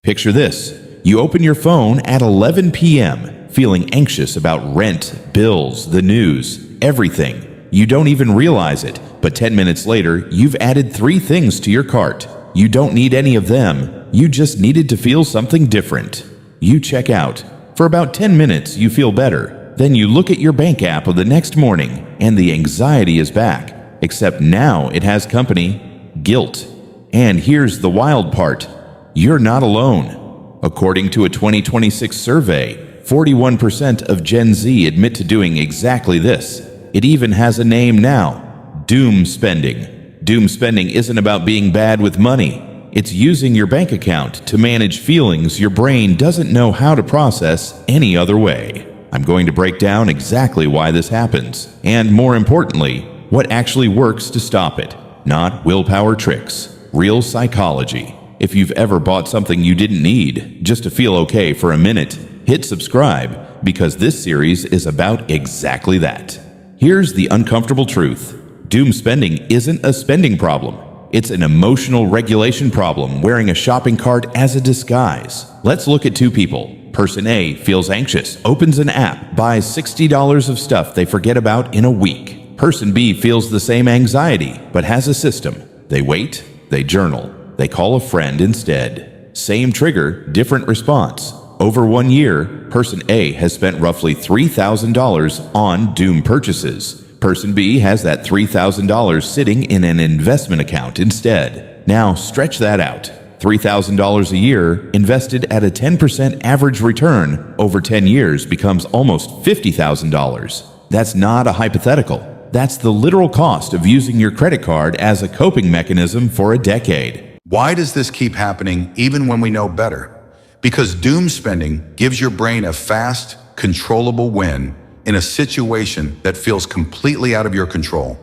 Picture this. You open your phone at 11 p.m., feeling anxious about rent, bills, the news, everything. You don't even realize it, but 10 minutes later, you've added 3 things to your cart. You don't need any of them. You just needed to feel something different. You check out. For about 10 minutes, you feel better. Then you look at your bank app the next morning, and the anxiety is back. Except now it has company: guilt. And here's the wild part. You're not alone. According to a 2026 survey, 41% of Gen Z admit to doing exactly this. It even has a name now: doom spending. Doom spending isn't about being bad with money. It's using your bank account to manage feelings your brain doesn't know how to process any other way. I'm going to break down exactly why this happens, and more importantly, what actually works to stop it. Not willpower tricks, real psychology. If you've ever bought something you didn't need just to feel okay for a minute, hit subscribe, because this series is about exactly that. Here's the uncomfortable truth. Doom spending isn't a spending problem. It's an emotional regulation problem wearing a shopping cart as a disguise. Let's look at 2 people. Person A feels anxious, opens an app, buys $60 of stuff they forget about in a week. Person B feels the same anxiety, but has a system. They wait, they journal, they call a friend instead. Same trigger, different response. Over 1 year, person A has spent roughly $3,000 on doom purchases. Person B has that $3,000 sitting in an investment account instead. Now stretch that out. $3,000 a year invested at a 10% average return over 10 years becomes almost $50,000. That's not a hypothetical. That's the literal cost of using your credit card as a coping mechanism for a decade. Why does this keep happening even when we know better? Because doom spending gives your brain a fast, controllable win in a situation that feels completely out of your control.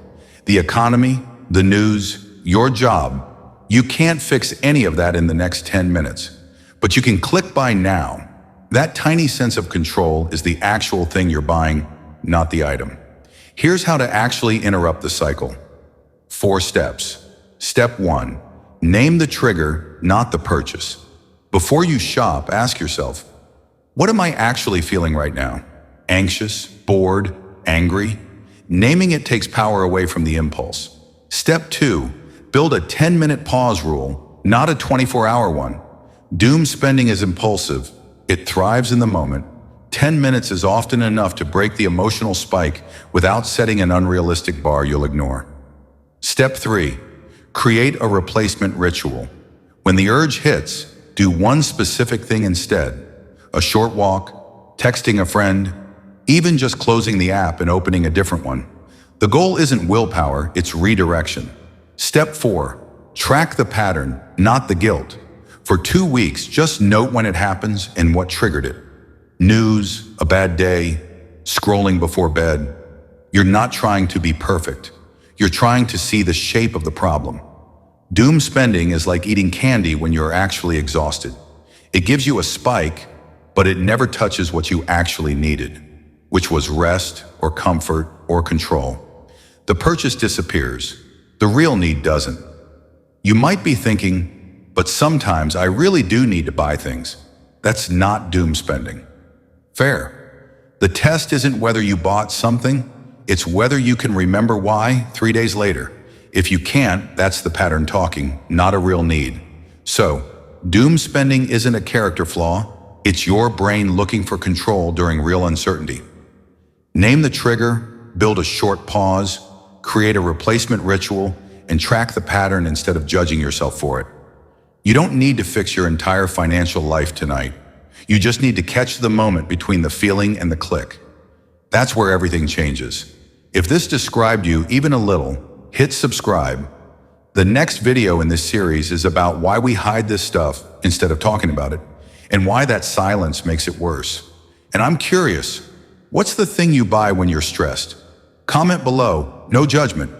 The economy, the news, your job. You can't fix any of that in the next 10 minutes. But you can click buy now. That tiny sense of control is the actual thing you're buying, not the item. Here's how to actually interrupt the cycle. 4 steps. Step 1. Name the trigger, not the purchase. Before you shop, ask yourself, what am I actually feeling right now? Anxious, bored, angry? Naming it takes power away from the impulse. Step 2. Build a 10-minute pause rule, not a 24-hour one. Doom spending is impulsive. It thrives in the moment. 10 minutes is often enough to break the emotional spike without setting an unrealistic bar you'll ignore. Step 3. Create a replacement ritual. When the urge hits, do one specific thing instead. A short walk, texting a friend, even just closing the app and opening a different one. The goal isn't willpower, it's redirection. Step 4. Track the pattern, not the guilt. For 2 weeks, just note when it happens and what triggered it. News, a bad day, scrolling before bed. You're not trying to be perfect. You're trying to see the shape of the problem. Doom spending is like eating candy when you're actually exhausted. It gives you a spike, but it never touches what you actually needed, which was rest or comfort or control. The purchase disappears. The real need doesn't. You might be thinking, but sometimes I really do need to buy things. That's not doom spending. Fair. The test isn't whether you bought something, it's whether you can remember why 3 days later. If you can't, that's the pattern talking, not a real need. So, doom spending isn't a character flaw, it's your brain looking for control during real uncertainty. Name the trigger, build a short pause, create a replacement ritual, and track the pattern instead of judging yourself for it. You don't need to fix your entire financial life tonight. You just need to catch the moment between the feeling and the click. That's where everything changes. If this described you even a little, hit subscribe. The next video in this series is about why we hide this stuff instead of talking about it, and why that silence makes it worse. And I'm curious, what's the thing you buy when you're stressed? Comment below, no judgment.